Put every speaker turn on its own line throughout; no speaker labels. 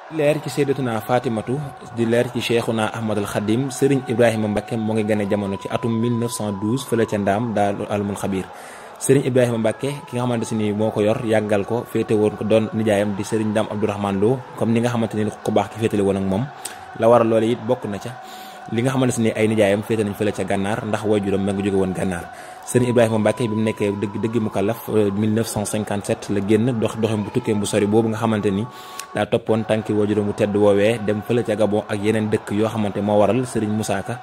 leer ci sayyidatuna Fatimatu di leer ci cheikhuna Ahmadul Khadim Serigne Ibrahima Mbacke moo ngi gane jamono ci atum 1912 fële ca Ndaam Daaru Alimul Xabiir. Serigne Ibrahima Mbacke ki nga xamante ni moo ko yor yàggal ko féete woon ko doon nijaayam di Serigne Dame Abdourahmane Lo comme ni nga xamante ni ko baax ki féetale woon ak moom la waral loole it bokk na ca li nga xamante ni ay nijaayam féete nañ fële ca gànnaar ndax waajuram ma nga jóge woon gànnaar. Serigne Ibrahima Mbacke bi mu nekkee dëgg mukallaf 1957 la génn doxem bu tukkee bu sori boobu nga xamante ni daa toppoon tànki waajuram bu tedd woowee dem fële ca Gabon ak yeneen dëkk yoo xamante moo waral Serigne Moussa Ka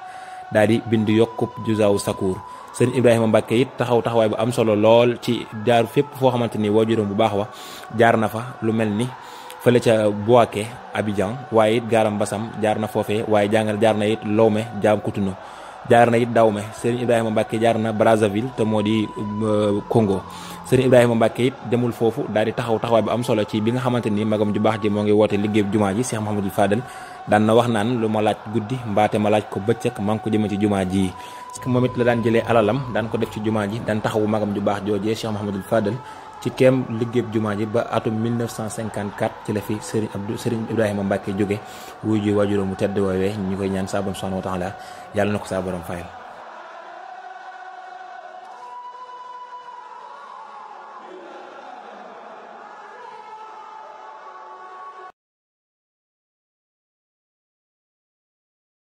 daal di bind yokkub Juzaawu Sakuur. Serigne Ibrahima Mbacke it taxawaay bu am solo lool ci jaar fépp foo xamante ni waajuram bu baax wa jaar na fa lu mel ni fële ca Bouaké Abidjan waaye it gaaram Bassam jaar na foofee waaye jaar na it Lomé jaam Cotonou jaar na it Dahomey. Serigne Ibrahima Mbacke jaar na Brazzaville te moo di Congo. Serigne Ibrahima Mbacke it demul foofu daal di taxawaay bu am solo ci bi nga xamante ni magam ju baax ji moo ngi woote liggéey jumaa ji Cheikh Mouhamadul Fadel daan na wax naan lu ma laaj guddi mbaate ma laaj ko bëccëg maa ngi ko jëme ci jumaa ji. parce que moom it la daan jëlee alalam daan ko def ci jumaa ji daan taxawu magam ju baax joojee Cheikh Mouhamadul Fadel ci keem liggéey jumaa ji ba atum 1954 ci la fi Serigne Ibrahima Mbacke jóge wuy ji waajuram mu tedd woowee ñu koy ñaan saa borom subhanahu wa taala yàlla na ko saa borom fayal.